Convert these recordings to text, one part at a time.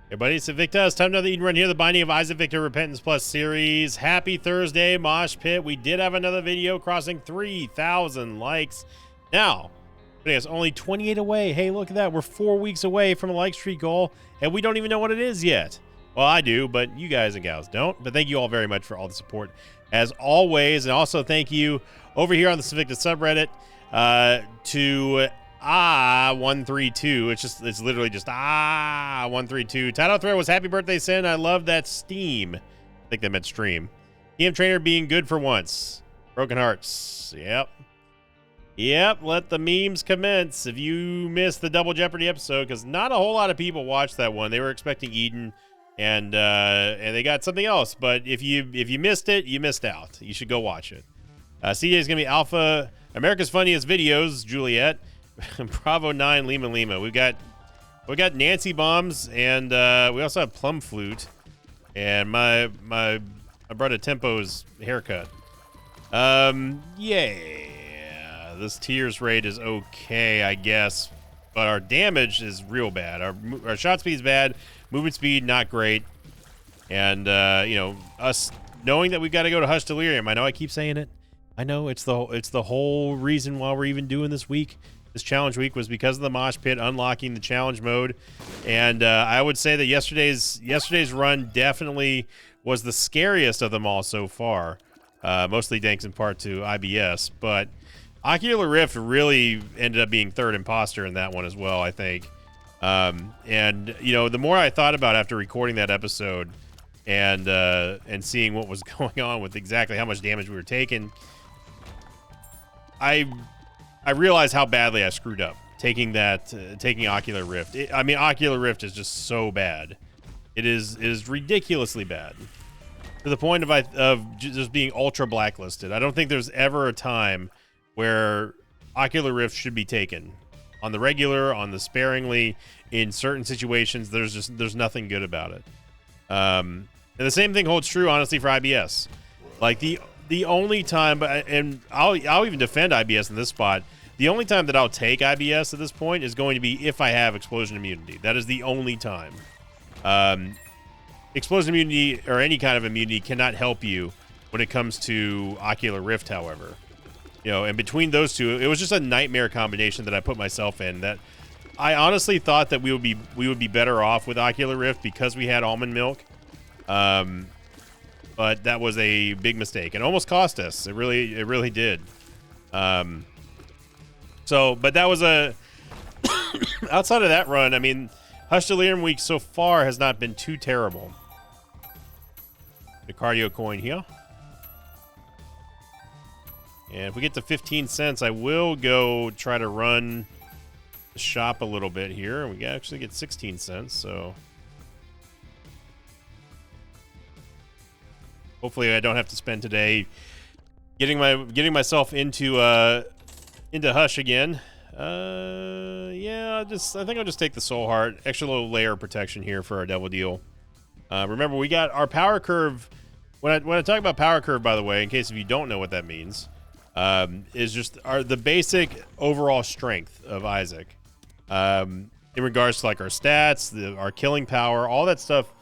Hey, buddy, it's Invicta. It's time to another Eden Run here, the Binding of Isaac Victor Repentance Plus series. Happy Thursday, Mosh Pit. We did have another video crossing 3,000 likes. Now, it's only 28 away. Hey, look at that. We're 4 weeks away from a like streak goal, and we don't even know what it is yet. Well, I do, but you guys and gals don't. But thank you all very much for all the support, as always. And also thank you over here on the Invicta subreddit to 132. It's literally just 132. Title thread was happy birthday, Sin. I love that steam. I think they meant stream. EM trainer being good for once. Broken hearts. Yep, let the memes commence. If you missed the Double Jeopardy episode, because not a whole lot of people watched that one. They were expecting Eden, and they got something else. But if you missed it, you missed out. You should go watch it. CJ is gonna be Alpha, America's Funniest Videos, Juliet, Bravo 9, Lima. We got Nancy Bombs, and we also have Plum Flute, and my brother Tempo's haircut. Yeah. This tears rate is okay, I guess, but our damage is real bad. Our shot speed is bad, movement speed not great, and us knowing that we've got to go to Hush Delirium. I know I keep saying it. I know it's the whole reason why we're even doing this week. This challenge week was because of the Mosh Pit unlocking the challenge mode, and I would say that yesterday's run definitely was the scariest of them all so far. Mostly thanks in part to IBS, but Ocular Rift really ended up being third imposter in that one as well, I think. And the more I thought about after recording that episode and seeing what was going on with exactly how much damage we were taking, I realized how badly I screwed up taking Ocular Rift. Ocular Rift is just so bad. It is ridiculously bad, to the point of just being ultra blacklisted. I don't think there's ever a time where Ocular Rift should be taken on the regular, on the sparingly. In certain situations, there's nothing good about it. And the same thing holds true, honestly, for IBS. Like the only time, and I'll even defend IBS in this spot. The only time that I'll take IBS at this point is going to be if I have explosion immunity. That is the only time. Explosion immunity or any kind of immunity cannot help you when it comes to Ocular Rift, however. And between those two, it was just a nightmare combination that I put myself in. That I honestly thought that we would be better off with Ocular Rift because we had almond milk. But that was a big mistake. It almost cost us. It really did. But that was outside of that run, Hush Delirium week so far has not been too terrible. The cardio coin here. And if we get to 15 cents, I will go try to run the shop a little bit here. And we actually get 16 cents, so hopefully I don't have to spend today getting myself into Hush again. I think I'll just take the Soul Heart. Extra little layer of protection here for our Devil Deal. Remember, we got our power curve. When I talk about power curve, by the way, in case if you don't know what that means, is just the basic overall strength of Isaac. In regards to like our stats, our killing power, all that stuff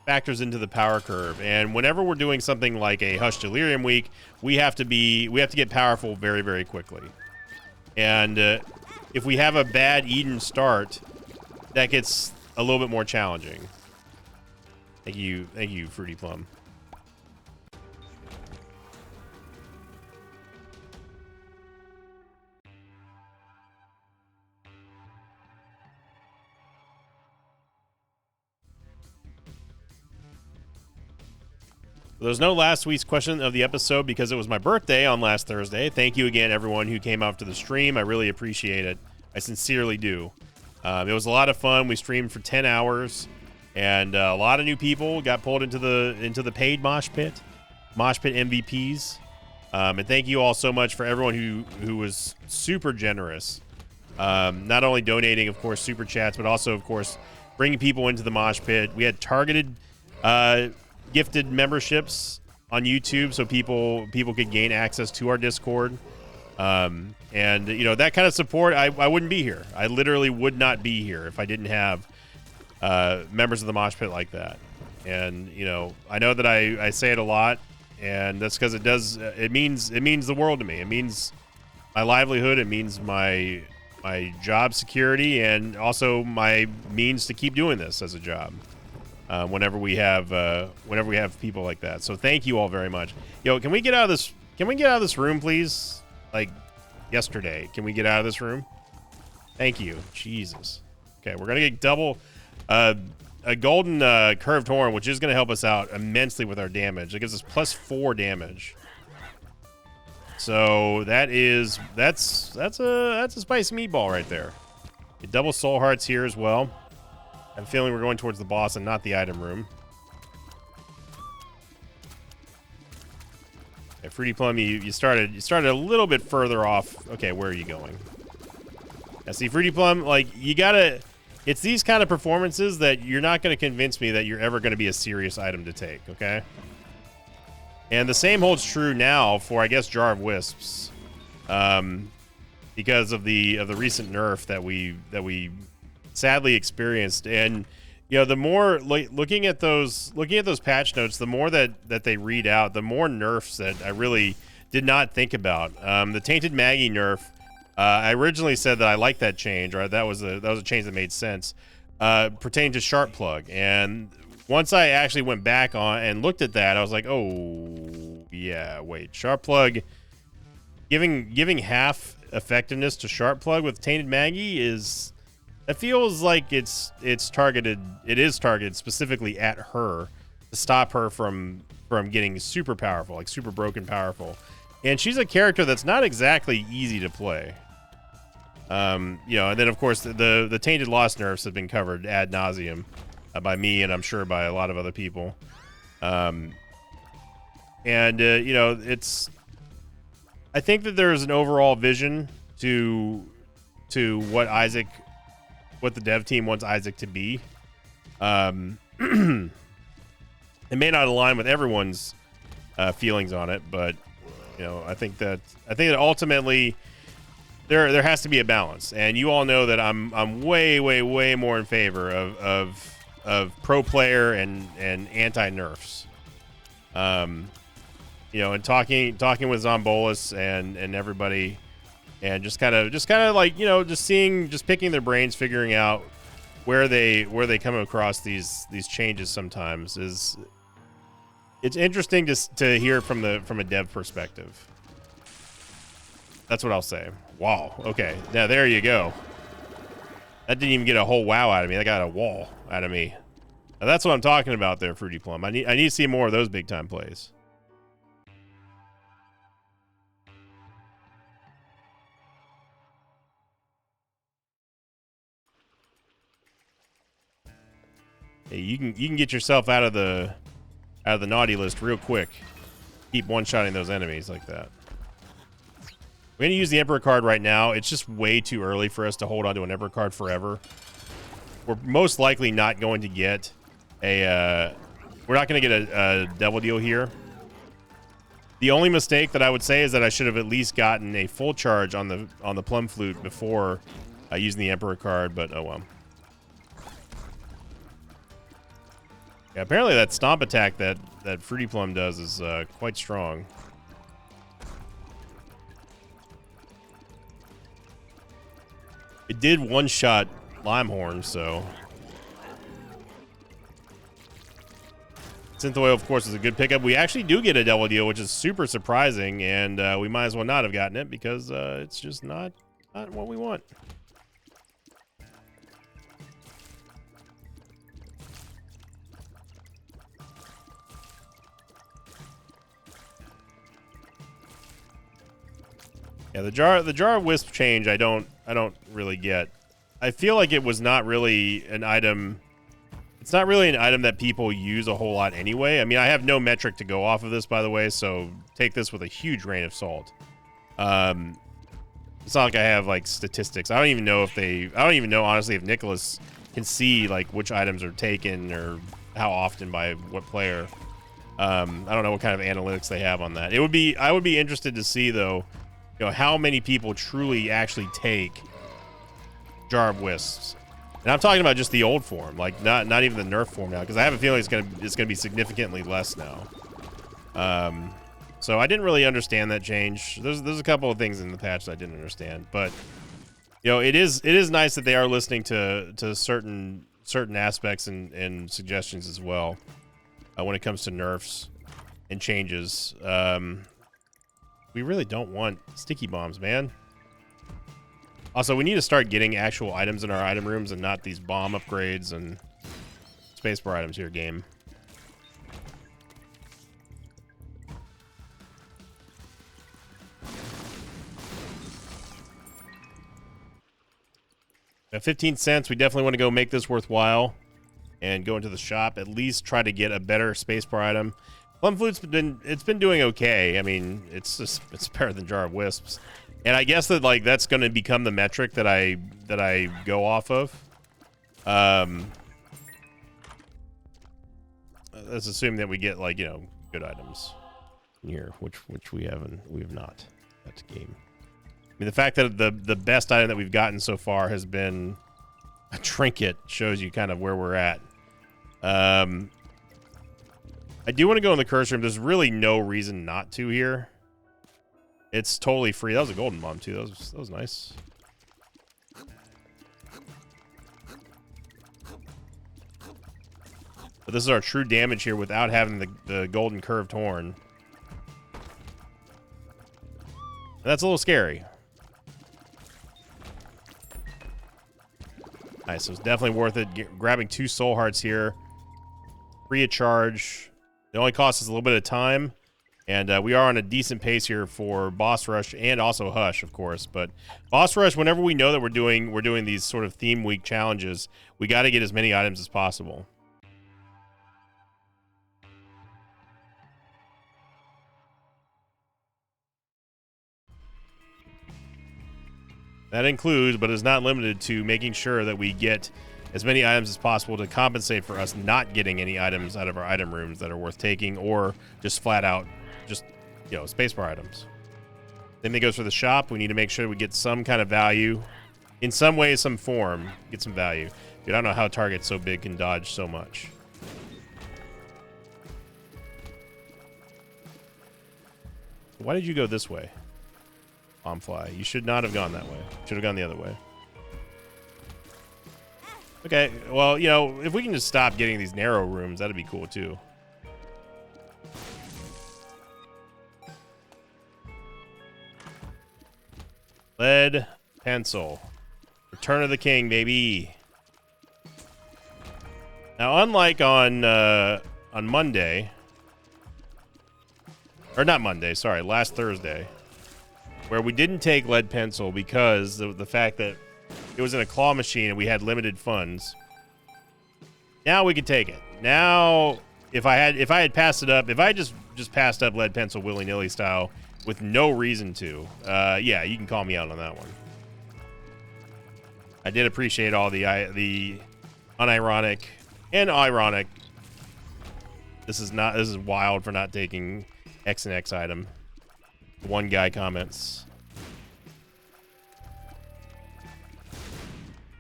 factors into the power curve. And whenever we're doing something like a Hush Delirium week, we have to get powerful very, very quickly. And if we have a bad Eden start, that gets a little bit more challenging. Thank you, Fruity Plum. There's no last week's question of the episode because it was my birthday on last Thursday. Thank you again, everyone who came out to the stream. I really appreciate it. I sincerely do. It was a lot of fun. We streamed for 10 hours, and a lot of new people got pulled into the paid Mosh Pit MVPs. And thank you all so much for everyone who was super generous. Not only donating, of course, super chats, but also, of course, bringing people into the Mosh Pit. We had targeted gifted memberships on YouTube so people could gain access to our Discord. And that kind of support, I wouldn't be here. I literally would not be here if I didn't have members of the Mosh Pit like that. And you know, I know that I say it a lot, and that's because it means the world to me. It means my livelihood. It means my job security, and also my means to keep doing this as a job. Whenever we have people like that. So thank you all very much. Yo, can we get out of this? Can we get out of this room, please? Like yesterday. Can we get out of this room? Thank you. Jesus. Okay, we're gonna get double a golden curved horn, which is gonna help us out immensely with our damage. It gives us +4 damage. So that's a spicy meatball right there. Get double soul hearts here as well. I'm feeling we're going towards the boss and not the item room. Okay, Fruity Plum, you started a little bit further off. Okay, where are you going? Yeah, see, Fruity Plum, like, you gotta... It's these kind of performances that you're not going to convince me that you're ever going to be a serious item to take, okay? And the same holds true now for, I guess, Jar of Wisps. Because of the recent nerf that we sadly experienced. And you know, the more looking at those patch notes, the more that they read out, the more nerfs that I really did not think about. The Tainted Maggie nerf, I originally said that I liked that change, right? That was a change that made sense, pertaining to Sharp Plug. And once I actually went back on and looked at that, I was like, oh yeah, wait, Sharp Plug giving half effectiveness to Sharp Plug with Tainted Maggie is... It feels like it is targeted specifically at her to stop her from getting super powerful, like super broken powerful. And she's a character that's not exactly easy to play. You know, and then of course the Tainted Lost nerfs have been covered ad nauseum by me, and I'm sure by a lot of other people. You know, I think that there's an overall vision to what the dev team wants Isaac to be. It may not align with everyone's feelings on it, but you know, I think that ultimately there has to be a balance. And you all know that I'm way more in favor of pro player and anti nerfs. You know, and talking with Zombolus and everybody. And just kind of like, you know, just picking their brains, figuring out where they come across these changes sometimes it's interesting to hear from a dev perspective. That's what I'll say. Wow. Okay. Now there you go. That didn't even get a whole wow out of me. That got a wall out of me. Now that's what I'm talking about there, Fruity Plum. I need to see more of those big time plays. Hey, you can get yourself out of the naughty list real quick. Keep one-shotting those enemies like that. We're going to use the Emperor card right now. It's just way too early for us to hold on to an Emperor card forever. We're most likely not going to get a Devil Deal here. The only mistake that I would say is that I should have at least gotten a full charge on the Plum Flute before using the Emperor card, but oh well. Yeah, apparently that stomp attack that Fruity Plum does is quite strong. It did one-shot Limehorn, so... Synth Oil, of course, is a good pickup. We actually do get a Devil Deal, which is super surprising, and we might as well not have gotten it because it's just not what we want. Yeah, the jar of wisp change I don't really get. I feel like it was not really an item. It's not really an item that people use a whole lot anyway. I mean, I have no metric to go off of this, by the way, so take this with a huge grain of salt. It's not like I have like statistics. I don't even know honestly if Nicholas can see like which items are taken or how often by what player. I don't know what kind of analytics they have on that. I would be interested to see though, you know, how many people truly actually take Jar of Wisps. And I'm talking about just the old form, like not even the nerf form now, because I have a feeling it's gonna be significantly less now. So I didn't really understand that change. There's a couple of things in the patch that I didn't understand, but you know, it is nice that they are listening to certain aspects and suggestions as well when it comes to nerfs and changes. We really don't want sticky bombs, man. Also, we need to start getting actual items in our item rooms and not these bomb upgrades and spacebar items here, game. At 15 cents, we definitely want to go make this worthwhile and go into the shop. At least try to get a better spacebar item. Plum Flute's been doing okay. I mean, it's better than Jar of Wisps. And I guess that like that's going to become the metric that I go off of. Let's assume that we get like, you know, good items in here, which we have not. That's game. I mean, the fact that the best item that we've gotten so far has been a trinket shows you kind of where we're at. I do want to go in the curse room. There's really no reason not to here. It's totally free. That was a golden bomb too. That was nice. But this is our true damage here without having the golden curved horn. And that's a little scary. Nice, so it's definitely worth it. Grabbing 2 soul hearts here. Free of charge. It only costs us a little bit of time. And we are on a decent pace here for Boss Rush and also Hush, of course. But Boss Rush, whenever we know that we're doing these sort of theme week challenges, we got to get as many items as possible. That includes, but is not limited to, making sure that we get as many items as possible to compensate for us not getting any items out of our item rooms that are worth taking, or just flat out, just, you know, spacebar items. Then it goes for the shop. We need to make sure we get some kind of value, in some way, some form, get some value. Dude, I don't know how targets so big can dodge so much. Why did you go this way? Bombfly. You should not have gone that way. Should have gone the other way. Okay, well, you know, if we can just stop getting these narrow rooms, that'd be cool too. Lead pencil. Return of the King, baby. Now, unlike on Monday, or not Monday, sorry, last Thursday, where we didn't take lead pencil because of the fact that it was in a claw machine and we had limited funds. Now we could take it. Now, if I had passed it up, if I just passed up lead pencil willy-nilly style with no reason to, yeah, you can call me out on that one. I did appreciate all the unironic and ironic. This is wild for not taking X and X item. One guy comments.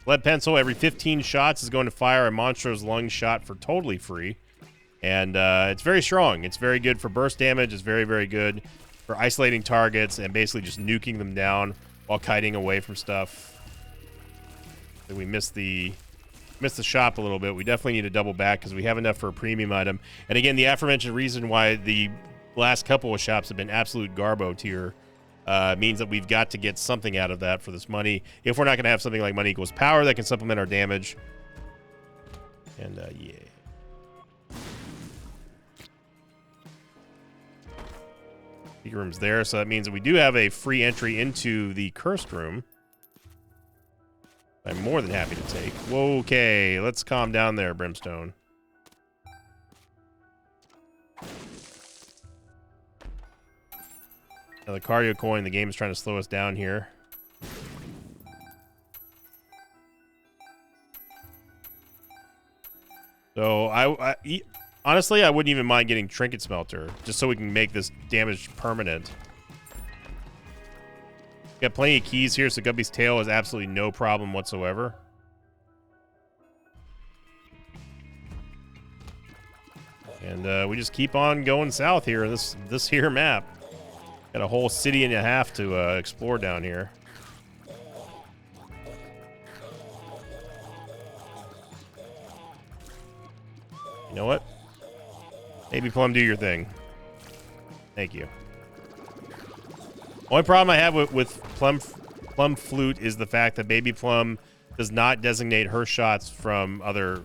Lead pencil every 15 shots is going to fire a Monstro's Lung shot for totally free. And it's very strong. It's very good for burst damage. It's very, very good for isolating targets and basically just nuking them down while kiting away from stuff. I think we missed the shop a little bit. We definitely need to double back because we have enough for a premium item. And again, the aforementioned reason why the last couple of shops have been absolute garbo tier means that we've got to get something out of that for this money. If we're not going to have something like money equals power that can supplement our damage. And yeah. Secret room's there, so that means that we do have a free entry into the cursed room. I'm more than happy to take. Whoa, okay, let's calm down there, Brimstone. Now the cardio coin, the game is trying to slow us down here. So honestly, I wouldn't even mind getting Trinket Smelter, just so we can make this damage permanent. Got plenty of keys here, so Guppy's tail is absolutely no problem whatsoever. And we just keep on going south here in this here map. Got a whole city and a half to explore down here. You know what? Baby Plum, do your thing. Thank you. Only problem I have with Plum Flute is the fact that Baby Plum does not designate her shots from other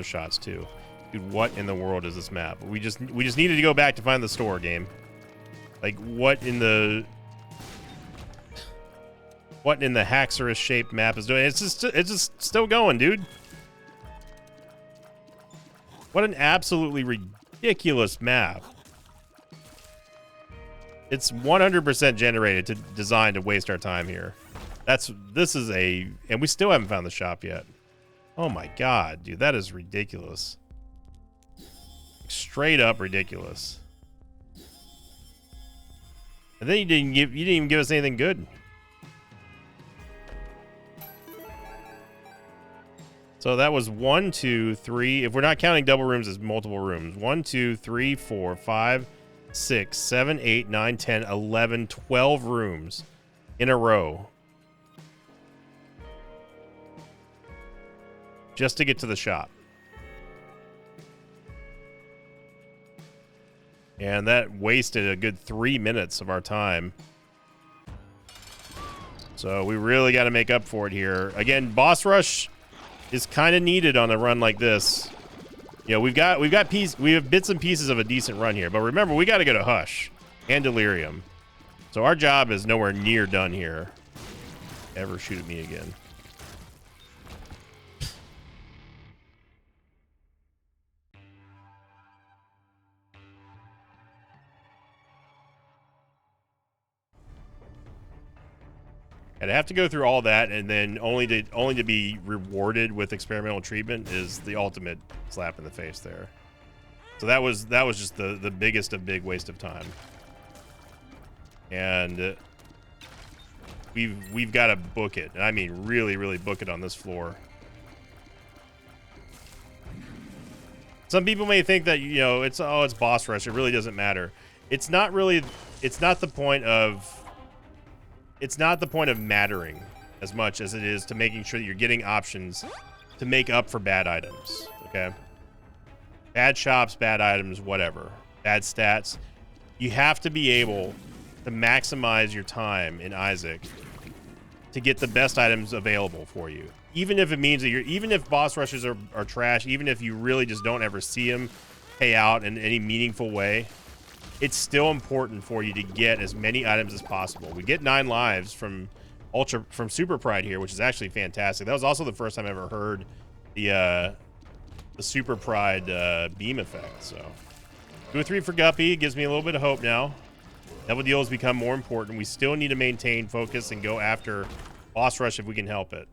shots too. Dude, what in the world is this map? We just needed to go back to find the store game. Like, what in the Haxorus shaped map is doing? It's just still going, dude. What an absolutely ridiculous map. It's 100% generated designed to waste our time here. And we still haven't found the shop yet. Oh my god, dude, that is ridiculous. Straight up ridiculous. And then you didn't even give us anything good. So that was 1, 2, 3. If we're not counting double rooms as multiple rooms, 1, 2, 3, 4, 5, 6, 7, 8, 9, 10, 11, 12 rooms in a row. Just to get to the shop. And that wasted a good 3 minutes of our time. So we really got to make up for it here. Again, boss rush is kind of needed on a run like this. You know, we have bits and pieces of a decent run here, but remember, we got to go to Hush and Delirium. So our job is nowhere near done here. Ever shoot at me again. And to have to go through all that and then only to be rewarded with experimental treatment is the ultimate slap in the face there. So that was just the biggest of big waste of time. And we've got to book it. And I mean really, really book it on this floor. Some people may think that, you know, it's boss rush. It really doesn't matter. It's not the point of mattering as much as it is to making sure that you're getting options to make up for bad items, okay? Bad shops, bad items, whatever. Bad stats. You have to be able to maximize your time in Isaac to get the best items available for you. Even if it means that even if boss rushes are trash, even if you really just don't ever see them pay out in any meaningful way, it's still important for you to get as many items as possible. We get 9 lives from Super Pride here, which is actually fantastic. That was also the first time I ever heard the Super Pride beam effect. So 2 or 3 for Guppy gives me a little bit of hope now. Devil Deal has become more important. We still need to maintain focus and go after boss rush if we can help it.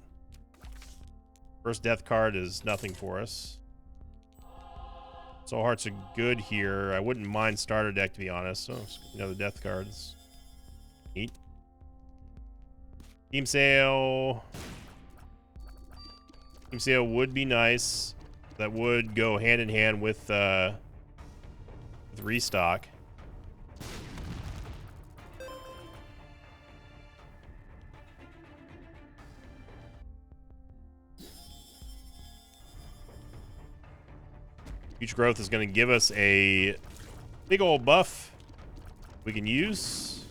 First death card is nothing for us. Soul Hearts are good here. I wouldn't mind starter deck, to be honest. So, another death cards. Neat. Team Sale. Team Sale would be nice. That would go hand in hand with restock. Future Growth is going to give us a big old buff we can use.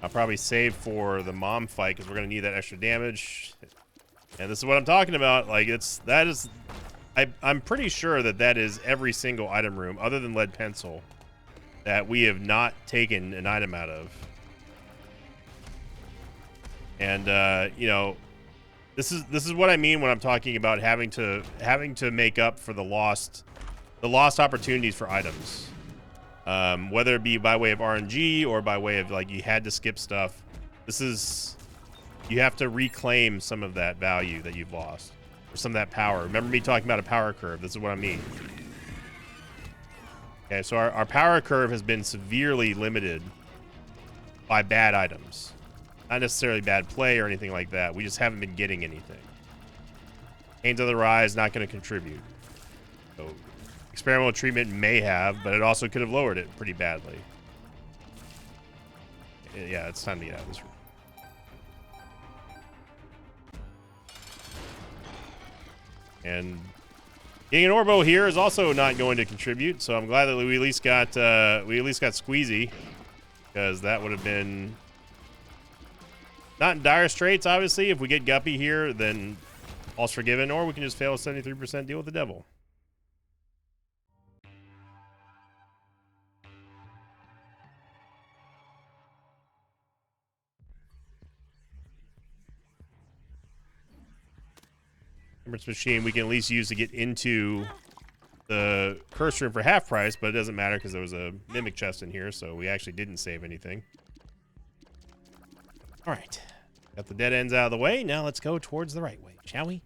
I'll probably save for the mom fight because we're going to need that extra damage. And this is what I'm talking about. Like, I'm pretty sure that is every single item room other than Lead Pencil that we have not taken an item out of. And you know, this is what I mean when I'm talking about having to make up for the lost opportunities for items, whether it be by way of RNG or by way of, like, you had to skip stuff. You have to reclaim some of that value that you've lost, or some of that power. Remember me talking about a power curve? This is what I mean. Okay, so our power curve has been severely limited by bad items. Not necessarily bad play or anything like that. We just haven't been getting anything. Pains of the Rise, not going to contribute. So Experimental treatment may have, but it also could have lowered it pretty badly. Yeah, it's time to get out of this room. And getting an Orbo here is also not going to contribute, so I'm glad that we at least got Squeezy, because that would have been not in dire straits. Obviously, if we get Guppy here, then all's forgiven, or we can just fail a 73% deal with the devil. Remembrance Machine we can at least use to get into the curse room for half price, but it doesn't matter because there was a mimic chest in here, so we actually didn't save anything. All right, got the dead ends out of the way. Now let's go towards the right way, shall we?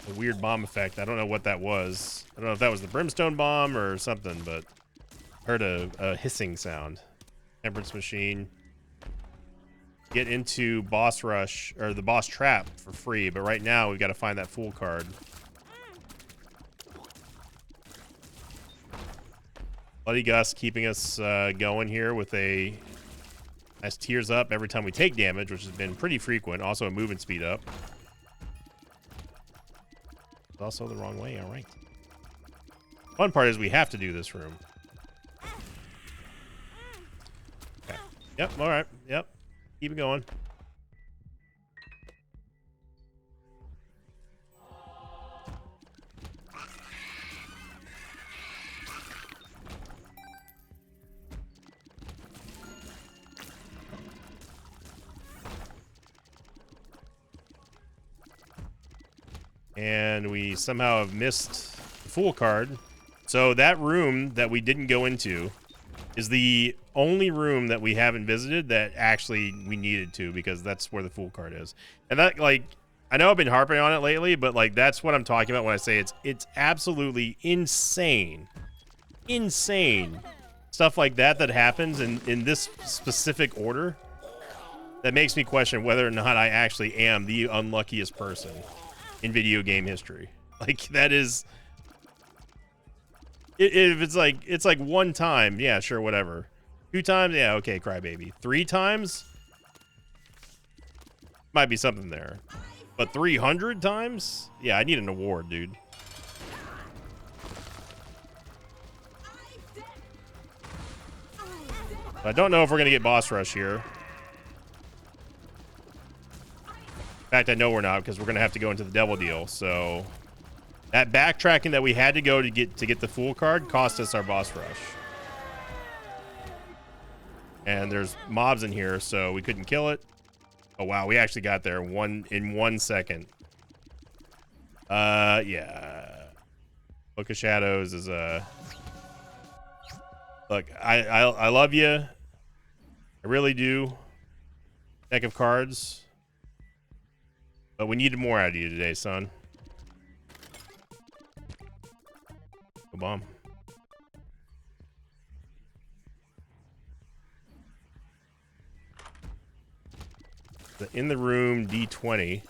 A weird bomb effect. I don't know what that was. I don't know if that was the brimstone bomb or something, but heard a hissing sound. Temperance Machine. Get into boss rush or the boss trap for free, but right now we've got to find that fool card. Bloody Gus keeping us going here with a nice tears up every time we take damage, which has been pretty frequent. Also a movement speed up. It's also the wrong way. All right. Fun part is we have to do this room. Okay. Yep. All right. Yep. Keep it going. And we somehow have missed the Fool card. So that room that we didn't go into is the only room that we haven't visited that actually we needed to, because that's where the Fool card is. And that, like, I know I've been harping on it lately, but like that's what I'm talking about when I say it's absolutely insane. Insane stuff like that happens in this specific order that makes me question whether or not I actually am the unluckiest person in video game history. Like, that is, if it's like one time, yeah, sure, whatever. 2 times, yeah, okay, crybaby. 3 times might be something there, but 300 times, yeah, I need an award, dude. I don't know if we're gonna get boss rush here. In fact, I know we're not, because we're gonna have to go into the devil deal. So that backtracking that we had to go to get the Fool card cost us our boss rush. And there's mobs in here, so we couldn't kill it. Oh wow, we actually got there in 1 second. Yeah. Book of Shadows is look, I love you. I really do. Deck of cards. But we needed more out of you today, son. Go bomb. In the room, D20.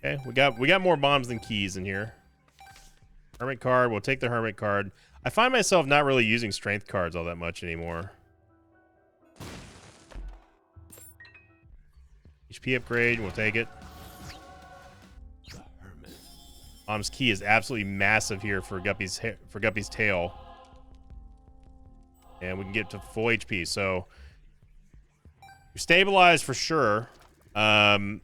Okay, we got more bombs than keys in here. Hermit card, we'll take the Hermit card. I find myself not really using strength cards all that much anymore. HP upgrade, we'll take it. Mom's key is absolutely massive here for Guppy's tail. And we can get to full HP, so we stabilize for sure. Mom's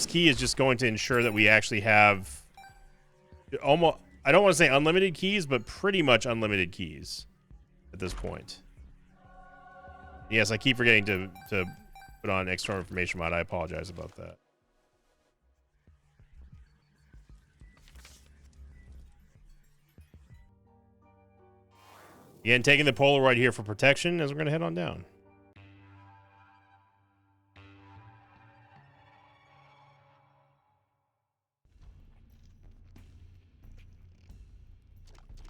key is just going to ensure that we actually have almost, I don't want to say unlimited keys, but pretty much unlimited keys at this point. Yes, I keep forgetting to put on external information mod. I apologize about that. Again, taking the Polaroid here for protection as we're going to head on down.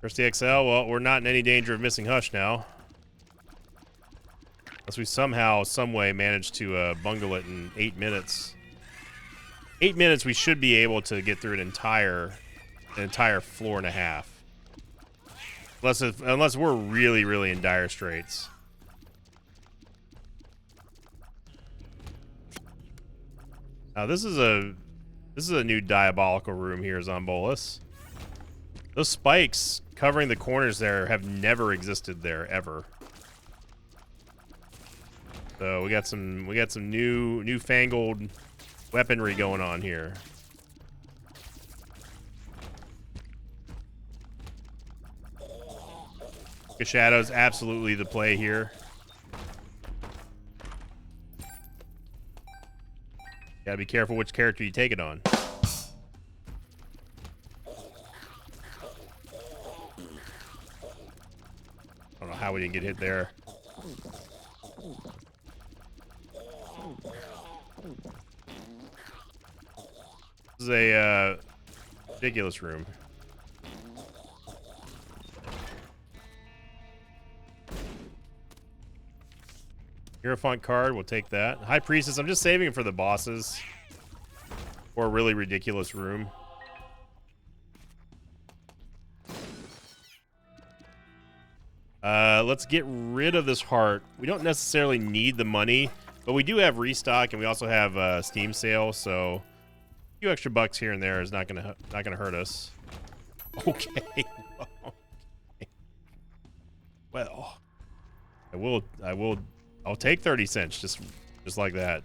Thirsty XL, well, we're not in any danger of missing Hush now. Unless we somehow, someway manage to bungle it in 8 minutes. 8 minutes, we should be able to get through an entire floor and a half. Unless we're really, really in dire straits. Now this is a new diabolical room here, Zombolus. Those spikes covering the corners there have never existed there ever. So we got some newfangled weaponry going on here. Shadow's absolutely the play here. Gotta be careful which character you take it on. I don't know how we didn't get hit there. This is a ridiculous room. Hierophant card, we'll take that. High Priestess, I'm just saving it for the bosses. Or a really ridiculous room. Let's get rid of this heart. We don't necessarily need the money, but we do have restock, and we also have Steam sale, so a few extra bucks here and there is not gonna hurt us. Okay. Well, I'll take 30 cents just like that.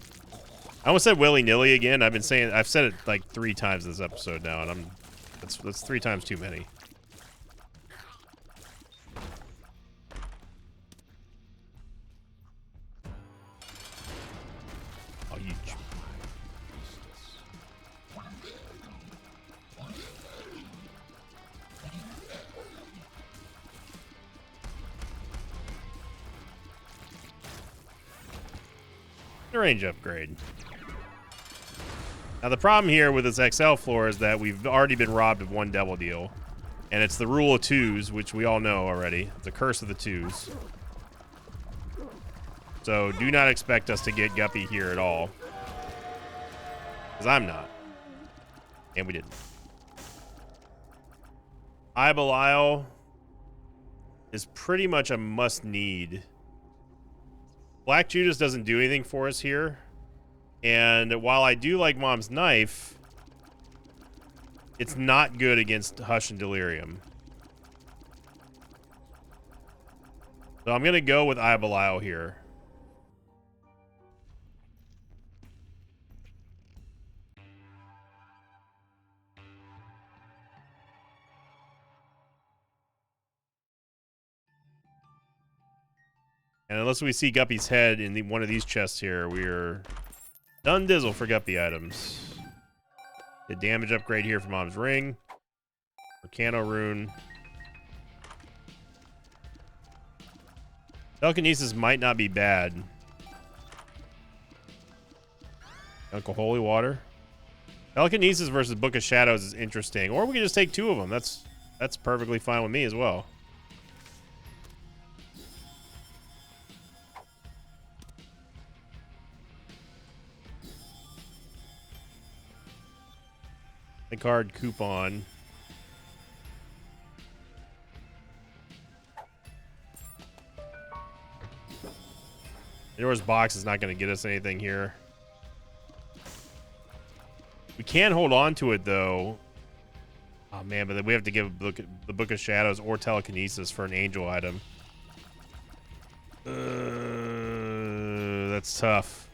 I almost said willy-nilly again. I've said it like 3 times this episode now, and that's 3 times too many. Oh, you range upgrade. Now the problem here with this XL floor is that we've already been robbed of 1 double deal, and it's the rule of 2s, which we all know already. It's a curse of the 2s. So do not expect us to get Guppy here at all, because I'm not, and we didn't. Eye Belial is pretty much a must-need. Black Judas doesn't do anything for us here. And while I do like Mom's Knife, it's not good against Hush and Delirium. So I'm going to go with Eye Belial here. And unless we see Guppy's head in one of these chests here, we're done dizzle for Guppy items. The damage upgrade here for Mom's Ring. Volcano Rune. Telekinesis might not be bad. Uncle Holy Water. Telekinesis versus Book of Shadows is interesting. Or we can just take 2 of them. That's perfectly fine with me as well. The card coupon. Pandora's box is not going to get us anything here. We can hold on to it though. Oh man, but then we have to give the Book of Shadows or Telekinesis for an angel item. That's tough.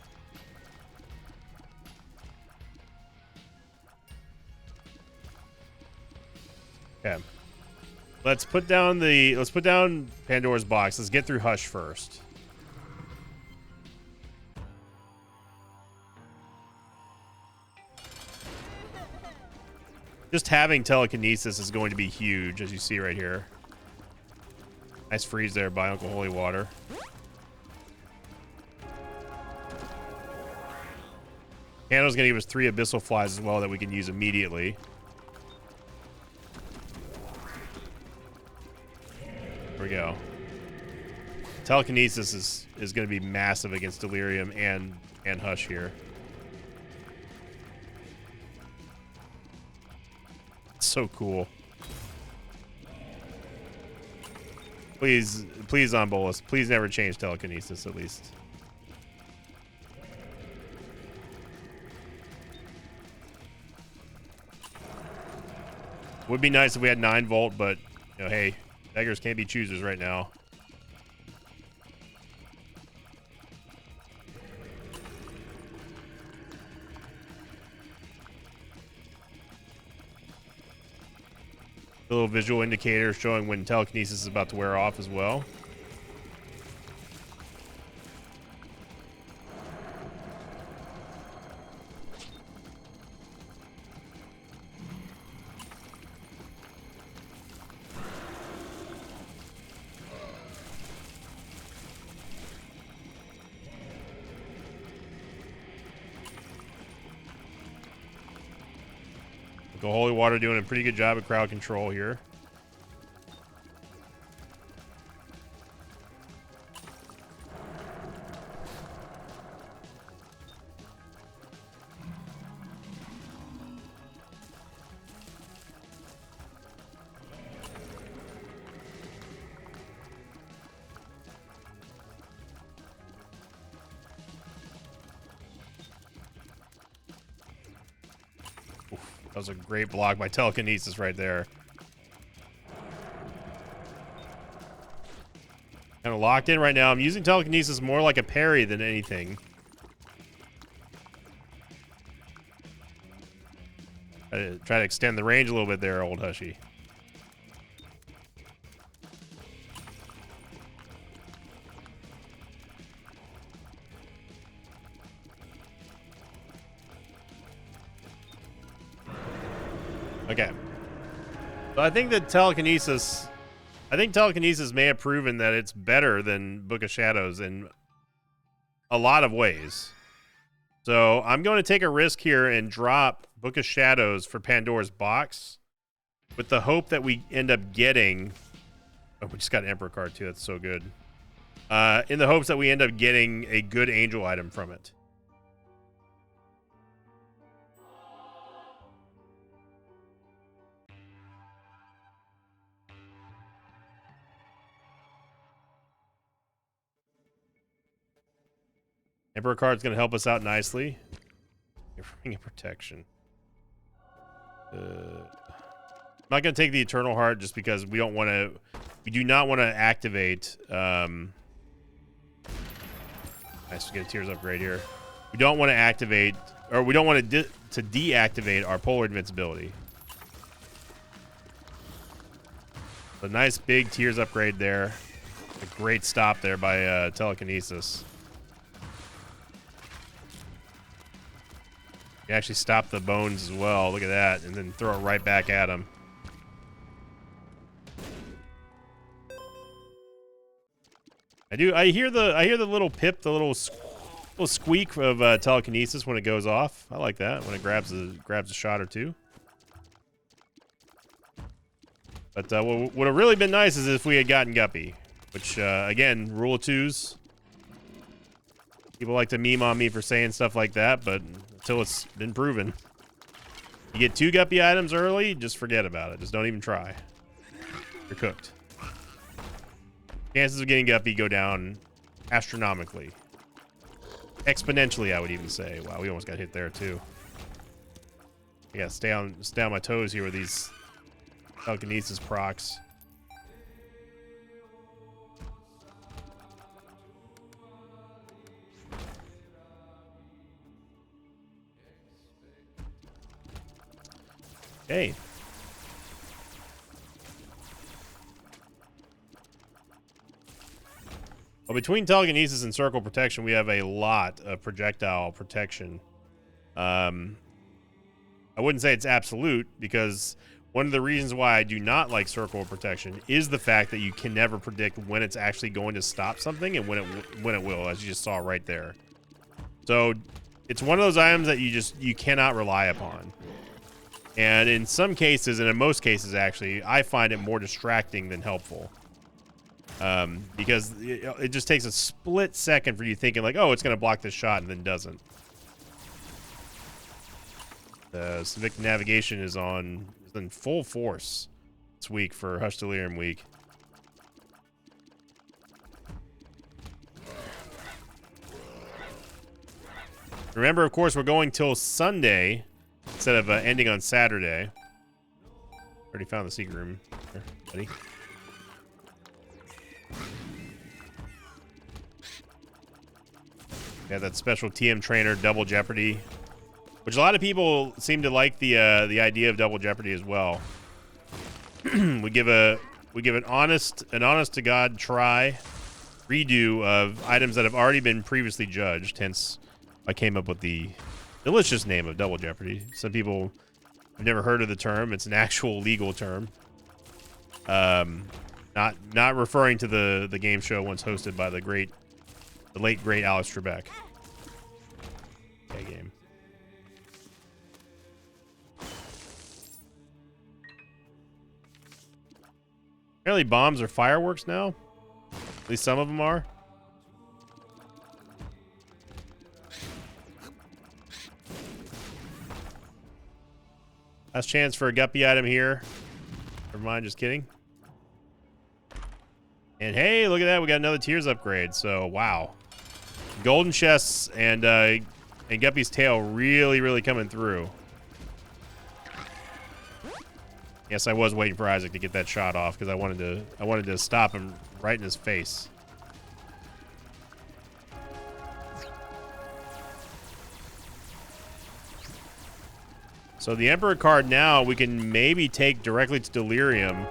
Okay. Let's put down Pandora's box. Let's get through Hush first. Just having Telekinesis is going to be huge, as you see right here. Nice freeze there by Uncle Holy Water. Candle's going to give us 3 Abyssal Flies as well that we can use immediately. telekinesis is going to be massive against Delirium and Hush here. It's so cool. Please, on Bolas, please never change telekinesis at least. Would be nice if we had 9 volt, but you know, hey, beggars can't be choosers right now. A little visual indicator showing when telekinesis is about to wear off as well. The Holy Water doing a pretty good job of crowd control here. That was a great block by telekinesis right there. Kind of locked in right now. I'm using telekinesis more like a parry than anything. Try to extend the range a little bit there, old Hushy. Okay. So I think that telekinesis may have proven that it's better than Book of Shadows in a lot of ways. So I'm going to take a risk here and drop Book of Shadows for Pandora's Box with the hope that we end up getting... Oh, we just got an Emperor card too. That's so good. In the hopes that we end up getting a good angel item from it. Emperor card's going to help us out nicely. Ring of Protection. I'm not going to take the Eternal Heart just because we don't want to... We do not want to activate... Nice to get a Tears Upgrade here. We don't want to activate... Or we don't want to deactivate our Polar Invincibility. A nice big Tears Upgrade there. A great stop there by Telekinesis. You actually stop the bones as well. Look at that, and then throw it right back at him. I hear the little pip, the little squeak of telekinesis when it goes off. I like that when it grabs a shot or two. But what would have really been nice is if we had gotten Guppy, which again, rule of twos. People like to meme on me for saying stuff like that, but until it's been proven. You get 2 Guppy items early, just forget about it. Just don't even try. You're cooked. Chances of getting Guppy go down astronomically. Exponentially, I would even say. Wow, we almost got hit there too. I gotta stay on my toes here with these telekinesis procs. Okay. Well, between telekinesis and circle protection, we have a lot of projectile protection. I wouldn't say it's absolute, because one of the reasons why I do not like circle protection is the fact that you can never predict when it's actually going to stop something and when it will, as you just saw right there. So it's one of those items that you cannot rely upon. And in some cases, and in most cases actually, I find it more distracting than helpful. Because it just takes a split second for you thinking like, oh, it's going to block this shot, and then doesn't. The Civic Navigation is in full force this week for Hush Delirium week. Remember, of course, we're going till Sunday instead of ending on Saturday. Already found the secret room here, buddy. Yeah, that special TM trainer, Double Jeopardy, which a lot of people seem to like the idea of Double Jeopardy as well. we give an honest to God try redo of items that have already been previously judged. Hence, I came up with the delicious name of Double Jeopardy. Some people have never heard of the term. It's an actual legal term. Not referring to the game show once hosted by the late great Alex Trebek. Okay, game. Apparently bombs are fireworks now. At least some of them are. Last chance for a guppy item here. Never mind, just kidding. And hey, look at that. We got another tiers upgrade. So, wow. Golden chests and Guppy's tail really coming through. Yes, I was waiting for Isaac to get that shot off because I wanted to stop him right in his face. So the Emperor card now we can maybe take directly to Delirium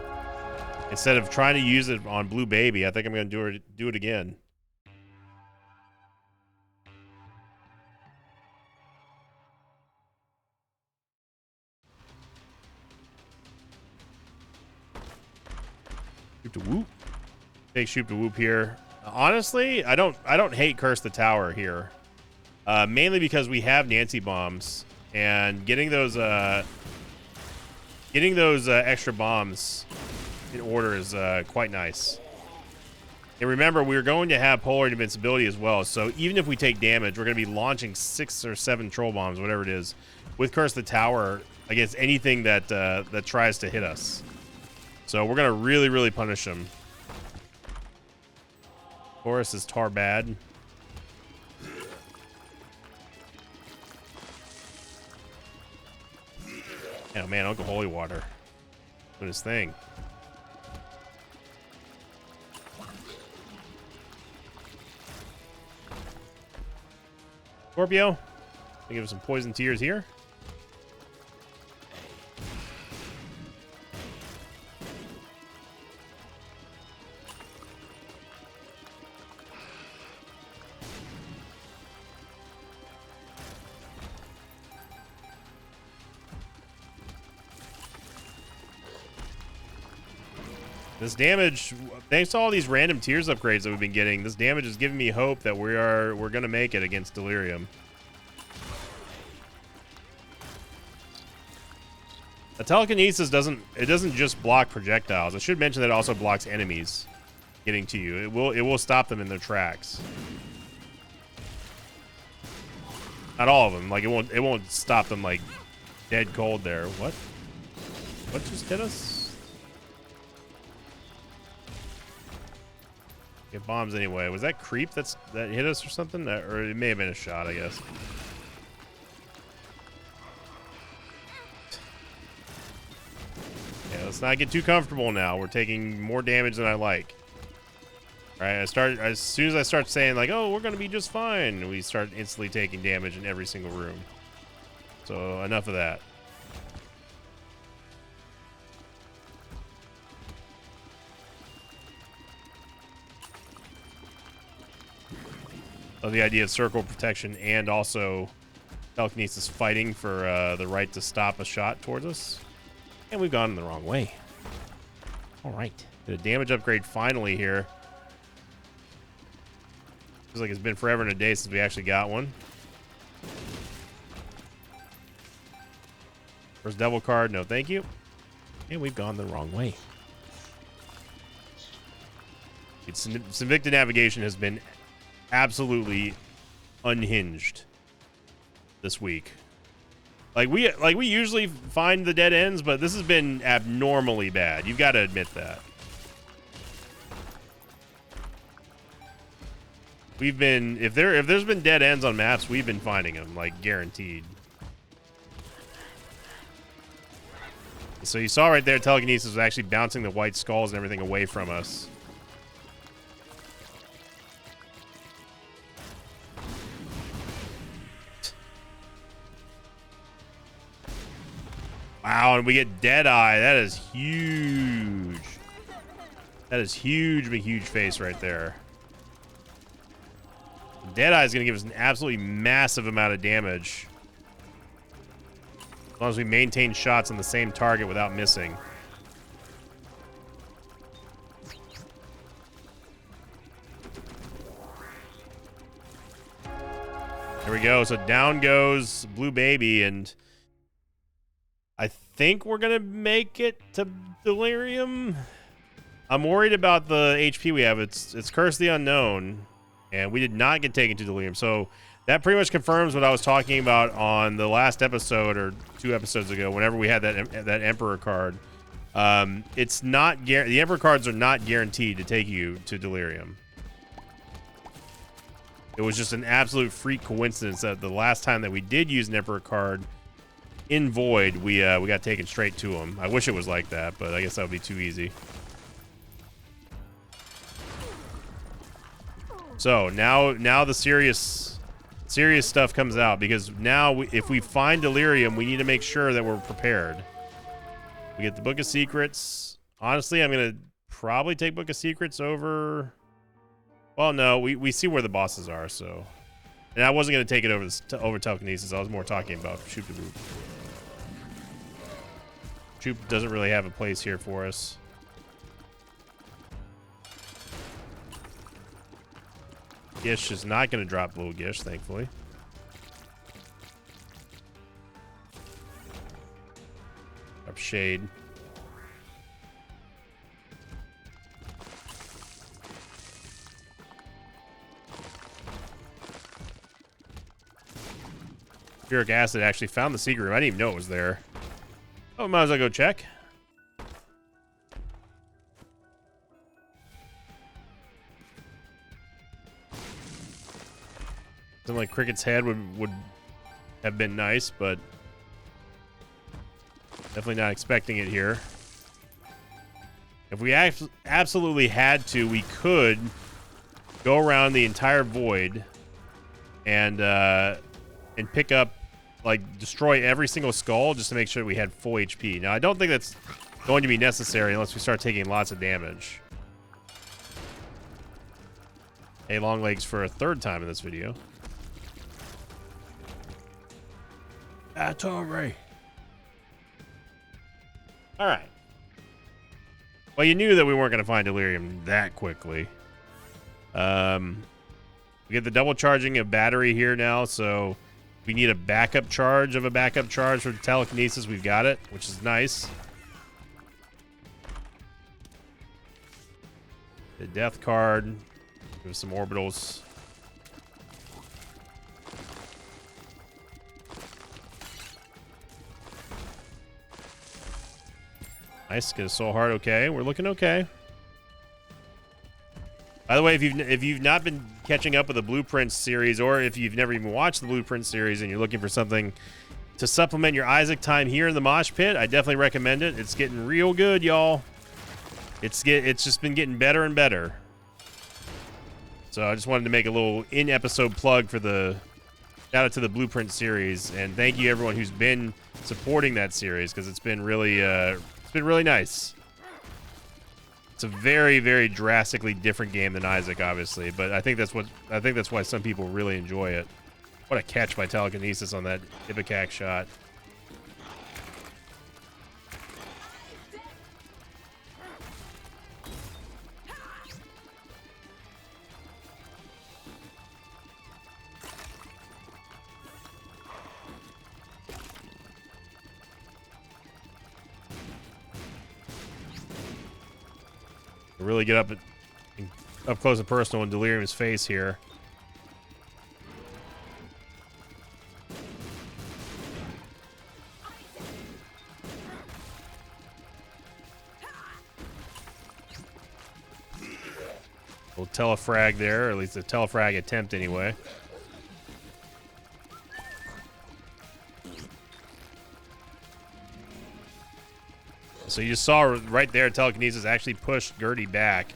instead of trying to use it on Blue Baby. I think I'm going to do it again. Shoop to Whoop. Take Shoop to Whoop here. Honestly, I don't hate Curse the Tower here. Mainly because we have Nancy bombs. And getting those extra bombs in order is quite nice. And remember, we're going to have Polar Invincibility as well. So even if we take damage, we're going to be launching 6 or 7 troll bombs, whatever it is, with Curse the Tower against anything that that tries to hit us. So we're going to really punish them. Horus is tar bad. Oh man, Uncle Holy Water doing his thing. Scorpio, give him some poison tears here. This damage, thanks to all these random tiers upgrades that we've been getting, this damage is giving me hope that we're gonna make it against Delirium. A telekinesis doesn't just block projectiles. I should mention that it also blocks enemies getting to you. It will stop them in their tracks. Not all of them. Like it won't stop them like dead cold there. What just hit us? Get bombs anyway. Was that creep that hit us or something? Or it may have been a shot, I guess. Yeah, let's not get too comfortable now. We're taking more damage than I like. All right, as soon as I start saying like, "Oh, we're gonna be just fine," we start instantly taking damage in every single room. So enough of that. The idea of circle protection and also telekinesis fighting for the right to stop a shot towards us. And we've gone the wrong way. All right. Did a damage upgrade finally here. Feels like it's been forever and a day since we actually got one. First devil card, no thank you. And we've gone the wrong way. Sinvicta navigation has been absolutely unhinged this week. Like we usually find the dead ends, but this has been abnormally bad. You've got to admit that. We've been if there's been dead ends on maps, we've been finding them, like guaranteed. So you saw right there, telekinesis was actually bouncing the white skulls and everything away from us. Wow, and we get Deadeye. That is huge. That is huge, big, huge face right there. Deadeye is going to give us an absolutely massive amount of damage. As long as we maintain shots on the same target without missing. There we go. So down goes Blue Baby, and I think we're going to make it to Delirium. I'm worried about the HP we have. It's Curse of the Unknown, and we did not get taken to Delirium. So that pretty much confirms what I was talking about on the last episode or 2 episodes ago, whenever we had that Emperor card. It's not the Emperor cards are not guaranteed to take you to Delirium. It was just an absolute freak coincidence that the last time that we did use an Emperor card in Void, we got taken straight to him. I wish it was like that, but I guess that would be too easy. So now the serious stuff comes out, because now if we find Delirium, we need to make sure that we're prepared. We get the Book of Secrets. Honestly, I'm gonna probably take Book of Secrets over. Well, no, we see where the bosses are. So, and I wasn't gonna take it over telekinesis. I was more talking about Shoop de Boop. Shoop doesn't really have a place here for us. Gish is not going to drop Little Gish, thankfully. Up Shade. Sulfuric Acid actually found the secret room. I didn't even know it was there. Oh, might as well go check. Something like Cricket's head would have been nice, but definitely not expecting it here. If we absolutely had to, we could go around the entire Void and pick up, like, destroy every single skull just to make sure we had full HP. Now, I don't think that's going to be necessary unless we start taking lots of damage. Hey, long legs for a 3rd time in this video. Atari. All right. Well, you knew that we weren't going to find Delirium that quickly. We get the double charging of battery here now, so we need a backup charge of a backup charge for telekinesis. We've got it, which is nice. The death card. Give us some orbitals. Nice, get a soul heart. Okay, we're looking okay. By the way, if you've not been catching up with the Blueprint series, or if you've never even watched the Blueprint series and you're looking for something to supplement your Isaac time here in the Mosh Pit, I definitely recommend it. It's getting real good, y'all. It's just been getting better and better. So I just wanted to make a little in-episode plug for the shout out to the Blueprint series, and thank you everyone who's been supporting that series, because it's been really nice. It's a very, very drastically different game than Isaac, obviously, but I think that's why some people really enjoy it. What a catch by telekinesis on that Ipecac shot. Really get up and up close and personal in Delirium's face here. Little telefrag there, or at least a telefrag attempt anyway. So you just saw right there, telekinesis actually pushed Gertie back.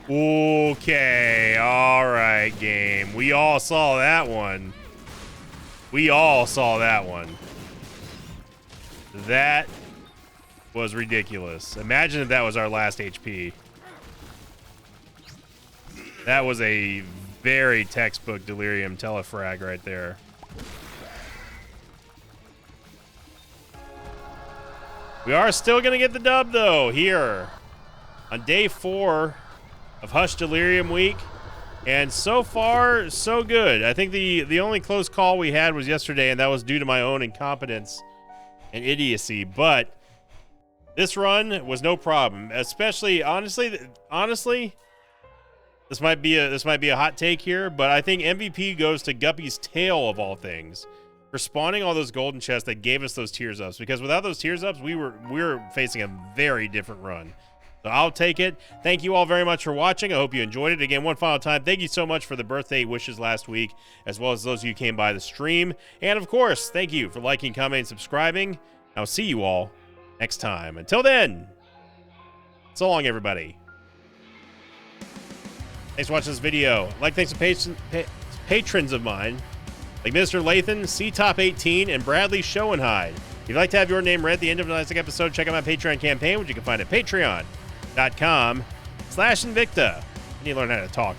Okay, all right, game. We all saw that one. We all saw that one. That was ridiculous. Imagine if that was our last HP. That was a very textbook Delirium telefrag right there. We are still going to get the dub, though, here on day 4 of Hush Delirium Week. And so far, so good. I think the only close call we had was yesterday, and that was due to my own incompetence and idiocy. But this run was no problem. Especially, honestly, this might be a hot take here, but I think MVP goes to Guppy's tail of all things for spawning all those golden chests that gave us those tears ups. Because without those tears ups, we were facing a very different run. So I'll take it. Thank you all very much for watching. I hope you enjoyed it. Again, one final time, thank you so much for the birthday wishes last week, as well as those of you who came by the stream. And of course, thank you for liking, commenting, subscribing. I'll see you all next time. Until then, so long, everybody. Thanks for watching this video. Like, thanks to patrons of mine, like Mr. Lathan, C-Top18, and Bradley Schoenhide. If you'd like to have your name read at the end of the next episode, check out my Patreon campaign, which you can find at patreon.com/Invicta. You need to learn how to talk.